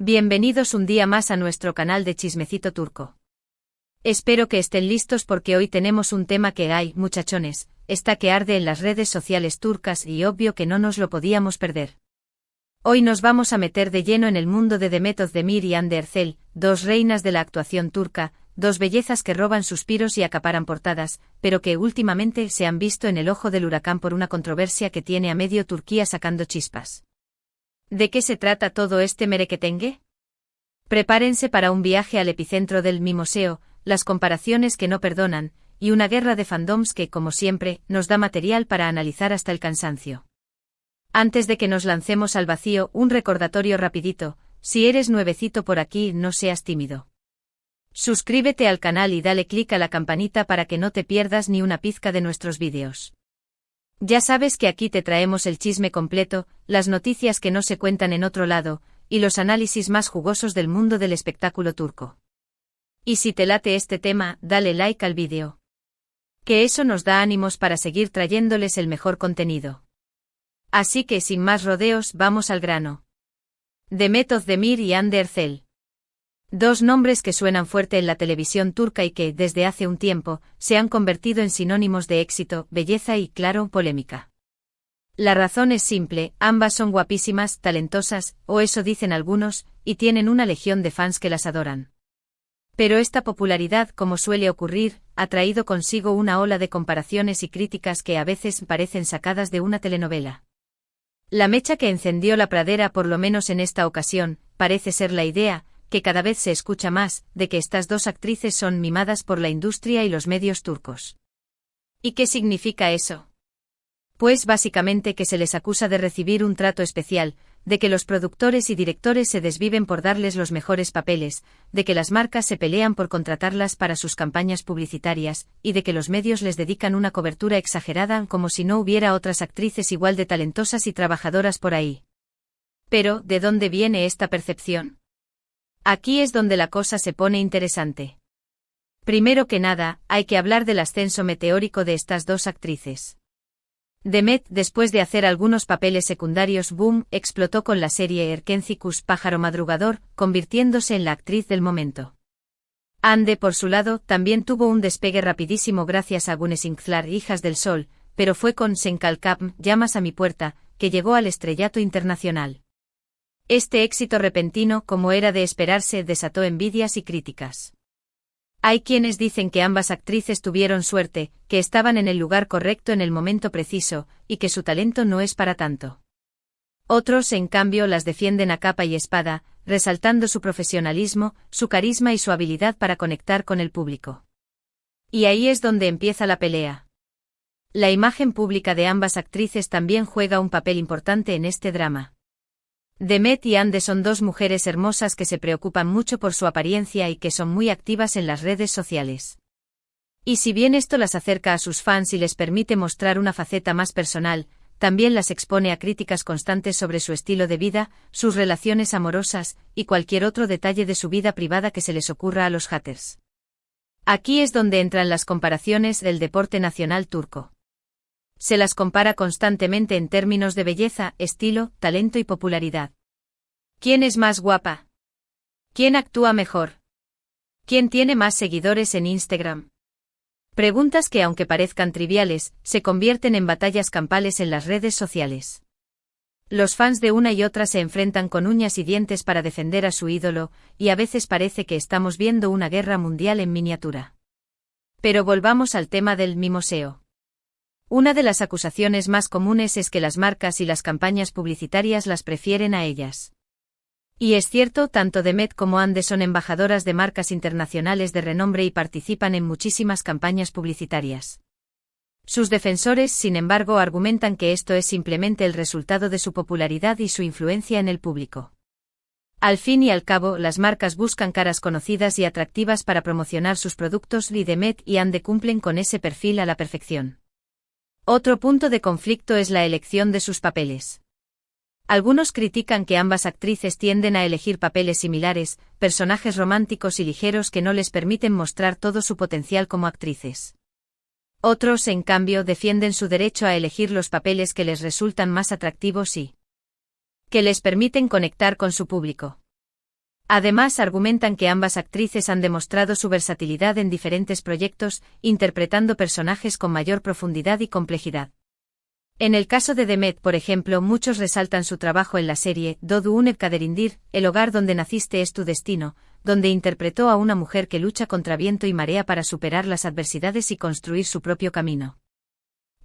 Bienvenidos un día más a nuestro canal de Chismecito Turco. Espero que estén listos porque hoy tenemos un tema que hay, muchachones, está que arde en las redes sociales turcas y obvio que no nos lo podíamos perder. Hoy nos vamos a meter de lleno en el mundo de Demet Özdemir y Hande Erçel, dos reinas de la actuación turca, dos bellezas que roban suspiros y acaparan portadas, pero que últimamente se han visto en el ojo del huracán por una controversia que tiene a medio Turquía sacando chispas. ¿De qué se trata todo este merequetengue? Prepárense para un viaje al epicentro del mimoseo, las comparaciones que no perdonan, y una guerra de fandoms que, como siempre, nos da material para analizar hasta el cansancio. Antes de que nos lancemos al vacío, un recordatorio rapidito: si eres nuevecito por aquí, no seas tímido. Suscríbete al canal y dale click a la campanita para que no te pierdas ni una pizca de nuestros vídeos. Ya sabes que aquí te traemos el chisme completo, las noticias que no se cuentan en otro lado, y los análisis más jugosos del mundo del espectáculo turco. Y si te late este tema, dale like al vídeo. Que eso nos da ánimos para seguir trayéndoles el mejor contenido. Así que sin más rodeos, vamos al grano. Demet Özdemir y Hande Erçel. Dos nombres que suenan fuerte en la televisión turca y que, desde hace un tiempo, se han convertido en sinónimos de éxito, belleza y, claro, polémica. La razón es simple: ambas son guapísimas, talentosas, o eso dicen algunos, y tienen una legión de fans que las adoran. Pero esta popularidad, como suele ocurrir, ha traído consigo una ola de comparaciones y críticas que a veces parecen sacadas de una telenovela. La mecha que encendió la pradera, por lo menos en esta ocasión, parece ser la idea, que cada vez se escucha más, de que estas dos actrices son mimadas por la industria y los medios turcos. ¿Y qué significa eso? Pues básicamente que se les acusa de recibir un trato especial, de que los productores y directores se desviven por darles los mejores papeles, de que las marcas se pelean por contratarlas para sus campañas publicitarias, y de que los medios les dedican una cobertura exagerada como si no hubiera otras actrices igual de talentosas y trabajadoras por ahí. Pero, ¿de dónde viene esta percepción? Aquí es donde la cosa se pone interesante. Primero que nada, hay que hablar del ascenso meteórico de estas dos actrices. Demet, después de hacer algunos papeles secundarios, boom, explotó con la serie Erkencikus, Pájaro Madrugador, convirtiéndose en la actriz del momento. Hande, por su lado, también tuvo un despegue rapidísimo gracias a Güneşler, Hijas del Sol, pero fue con Sen Kalkam, Llamas a mi puerta, que llegó al estrellato internacional. Este éxito repentino, como era de esperarse, desató envidias y críticas. Hay quienes dicen que ambas actrices tuvieron suerte, que estaban en el lugar correcto en el momento preciso, y que su talento no es para tanto. Otros, en cambio, las defienden a capa y espada, resaltando su profesionalismo, su carisma y su habilidad para conectar con el público. Y ahí es donde empieza la pelea. La imagen pública de ambas actrices también juega un papel importante en este drama. Demet y Hande son dos mujeres hermosas que se preocupan mucho por su apariencia y que son muy activas en las redes sociales. Y si bien esto las acerca a sus fans y les permite mostrar una faceta más personal, también las expone a críticas constantes sobre su estilo de vida, sus relaciones amorosas, y cualquier otro detalle de su vida privada que se les ocurra a los haters. Aquí es donde entran las comparaciones del deporte nacional turco. Se las compara constantemente en términos de belleza, estilo, talento y popularidad. ¿Quién es más guapa? ¿Quién actúa mejor? ¿Quién tiene más seguidores en Instagram? Preguntas que, aunque parezcan triviales, se convierten en batallas campales en las redes sociales. Los fans de una y otra se enfrentan con uñas y dientes para defender a su ídolo, y a veces parece que estamos viendo una guerra mundial en miniatura. Pero volvamos al tema del mimoseo. Una de las acusaciones más comunes es que las marcas y las campañas publicitarias las prefieren a ellas. Y es cierto, tanto Demet como Hande son embajadoras de marcas internacionales de renombre y participan en muchísimas campañas publicitarias. Sus defensores, sin embargo, argumentan que esto es simplemente el resultado de su popularidad y su influencia en el público. Al fin y al cabo, las marcas buscan caras conocidas y atractivas para promocionar sus productos y Demet y Hande cumplen con ese perfil a la perfección. Otro punto de conflicto es la elección de sus papeles. Algunos critican que ambas actrices tienden a elegir papeles similares, personajes románticos y ligeros que no les permiten mostrar todo su potencial como actrices. Otros, en cambio, defienden su derecho a elegir los papeles que les resultan más atractivos y que les permiten conectar con su público. Además, argumentan que ambas actrices han demostrado su versatilidad en diferentes proyectos, interpretando personajes con mayor profundidad y complejidad. En el caso de Demet, por ejemplo, muchos resaltan su trabajo en la serie Doğduğun Kaderindir, El hogar donde naciste es tu destino, donde interpretó a una mujer que lucha contra viento y marea para superar las adversidades y construir su propio camino.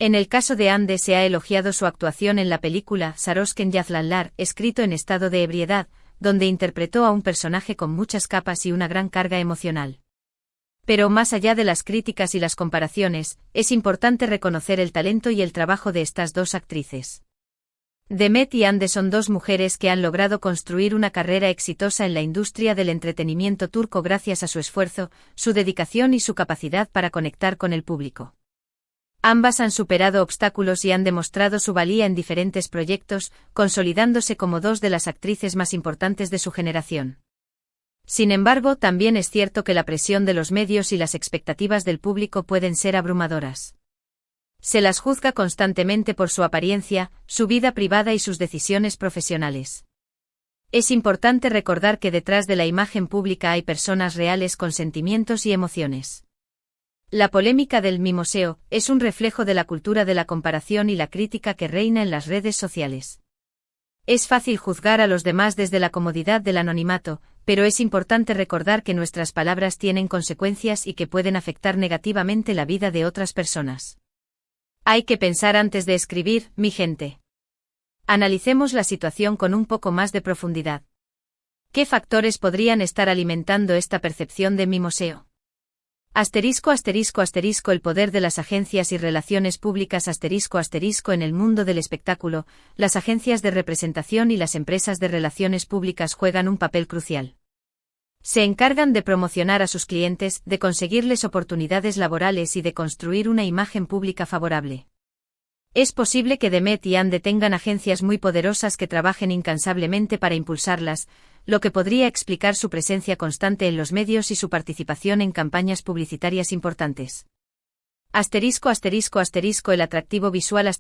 En el caso de Hande se ha elogiado su actuación en la película Sarosken Yazlanlar, escrito en estado de ebriedad, donde interpretó a un personaje con muchas capas y una gran carga emocional. Pero más allá de las críticas y las comparaciones, es importante reconocer el talento y el trabajo de estas dos actrices. Demet y Hande son dos mujeres que han logrado construir una carrera exitosa en la industria del entretenimiento turco gracias a su esfuerzo, su dedicación y su capacidad para conectar con el público. Ambas han superado obstáculos y han demostrado su valía en diferentes proyectos, consolidándose como dos de las actrices más importantes de su generación. Sin embargo, también es cierto que la presión de los medios y las expectativas del público pueden ser abrumadoras. Se las juzga constantemente por su apariencia, su vida privada y sus decisiones profesionales. Es importante recordar que detrás de la imagen pública hay personas reales con sentimientos y emociones. La polémica del mimoseo es un reflejo de la cultura de la comparación y la crítica que reina en las redes sociales. Es fácil juzgar a los demás desde la comodidad del anonimato, pero es importante recordar que nuestras palabras tienen consecuencias y que pueden afectar negativamente la vida de otras personas. Hay que pensar antes de escribir, mi gente. Analicemos la situación con un poco más de profundidad. ¿Qué factores podrían estar alimentando esta percepción de mimoseo? El poder de las agencias y relaciones públicas en el mundo del espectáculo, las agencias de representación y las empresas de relaciones públicas juegan un papel crucial. Se encargan de promocionar a sus clientes, de conseguirles oportunidades laborales y de construir una imagen pública favorable. Es posible que Demet y Hande tengan agencias muy poderosas que trabajen incansablemente para impulsarlas, lo que podría explicar su presencia constante en los medios y su participación en campañas publicitarias importantes. El atractivo visual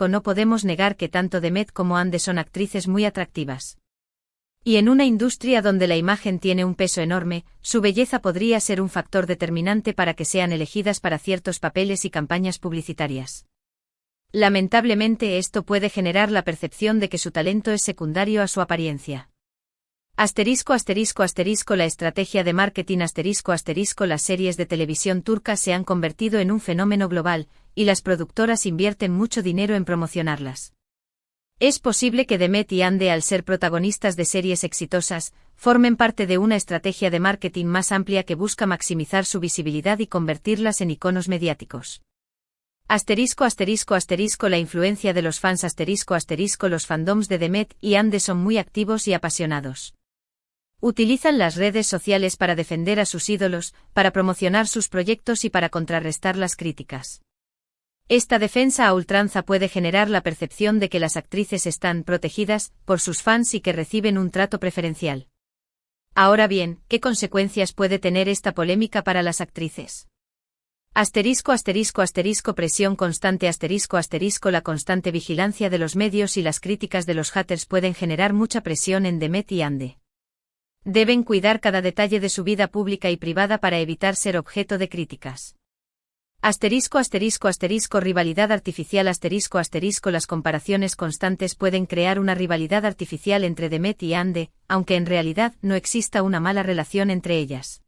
no podemos negar que tanto Demet como Hande son actrices muy atractivas. Y en una industria donde la imagen tiene un peso enorme, su belleza podría ser un factor determinante para que sean elegidas para ciertos papeles y campañas publicitarias. Lamentablemente esto puede generar la percepción de que su talento es secundario a su apariencia. La estrategia de marketing las series de televisión turcas se han convertido en un fenómeno global, y las productoras invierten mucho dinero en promocionarlas. Es posible que Demet y Hande, al ser protagonistas de series exitosas, formen parte de una estrategia de marketing más amplia que busca maximizar su visibilidad y convertirlas en iconos mediáticos. La influencia de los fans los fandoms de Demet y Hande son muy activos y apasionados. Utilizan las redes sociales para defender a sus ídolos, para promocionar sus proyectos y para contrarrestar las críticas. Esta defensa a ultranza puede generar la percepción de que las actrices están protegidas por sus fans y que reciben un trato preferencial. Ahora bien, ¿qué consecuencias puede tener esta polémica para las actrices? Presión constante la constante vigilancia de los medios y las críticas de los haters pueden generar mucha presión en Demet y Hande. Deben cuidar cada detalle de su vida pública y privada para evitar ser objeto de críticas. Rivalidad artificial las comparaciones constantes pueden crear una rivalidad artificial entre Demet y Hande, aunque en realidad no exista una mala relación entre ellas.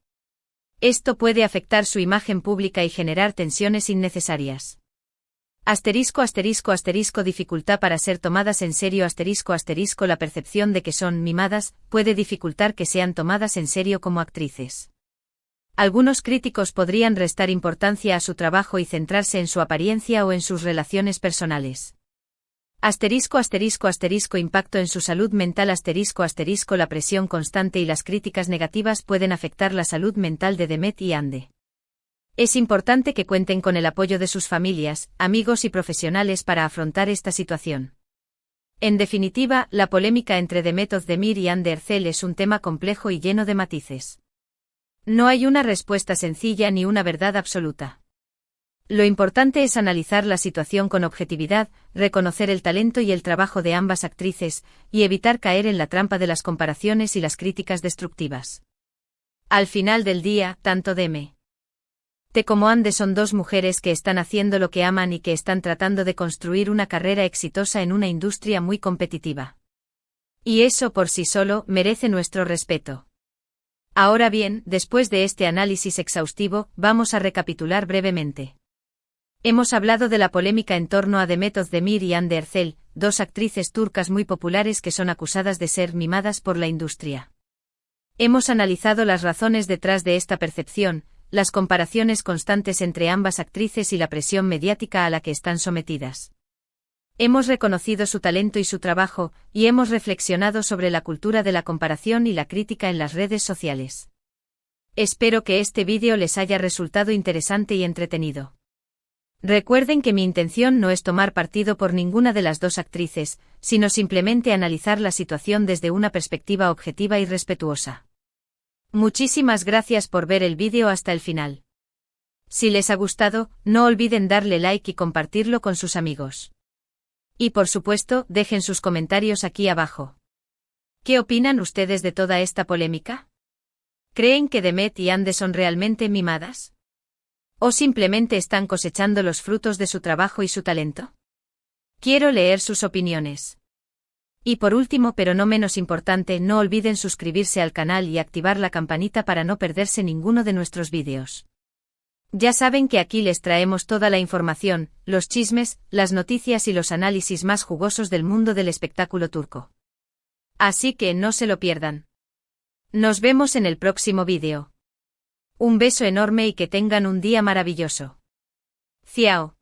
Esto puede afectar su imagen pública y generar tensiones innecesarias. Dificultad para ser tomadas en serio la percepción de que son mimadas puede dificultar que sean tomadas en serio como actrices. Algunos críticos podrían restar importancia a su trabajo y centrarse en su apariencia o en sus relaciones personales. Impacto en su salud mental la presión constante y las críticas negativas pueden afectar la salud mental de Demet y Hande. Es importante que cuenten con el apoyo de sus familias, amigos y profesionales para afrontar esta situación. En definitiva, la polémica entre Demet Özdemir y Hande Erçel es un tema complejo y lleno de matices. No hay una respuesta sencilla ni una verdad absoluta. Lo importante es analizar la situación con objetividad, reconocer el talento y el trabajo de ambas actrices, y evitar caer en la trampa de las comparaciones y las críticas destructivas. Al final del día, tanto Deme como Ande son dos mujeres que están haciendo lo que aman y que están tratando de construir una carrera exitosa en una industria muy competitiva. Y eso por sí solo merece nuestro respeto. Ahora bien, después de este análisis exhaustivo, vamos a recapitular brevemente. Hemos hablado de la polémica en torno a Demet Özdemir y Hande Erçel, dos actrices turcas muy populares que son acusadas de ser mimadas por la industria. Hemos analizado las razones detrás de esta percepción, las comparaciones constantes entre ambas actrices y la presión mediática a la que están sometidas. Hemos reconocido su talento y su trabajo, y hemos reflexionado sobre la cultura de la comparación y la crítica en las redes sociales. Espero que este vídeo les haya resultado interesante y entretenido. Recuerden que mi intención no es tomar partido por ninguna de las dos actrices, sino simplemente analizar la situación desde una perspectiva objetiva y respetuosa. Muchísimas gracias por ver el vídeo hasta el final. Si les ha gustado, no olviden darle like y compartirlo con sus amigos. Y por supuesto, dejen sus comentarios aquí abajo. ¿Qué opinan ustedes de toda esta polémica? ¿Creen que Demet y Hande son realmente mimadas? ¿O simplemente están cosechando los frutos de su trabajo y su talento? Quiero leer sus opiniones. Y por último pero no menos importante, no olviden suscribirse al canal y activar la campanita para no perderse ninguno de nuestros vídeos. Ya saben que aquí les traemos toda la información, los chismes, las noticias y los análisis más jugosos del mundo del espectáculo turco. Así que no se lo pierdan. Nos vemos en el próximo vídeo. Un beso enorme y que tengan un día maravilloso. Ciao.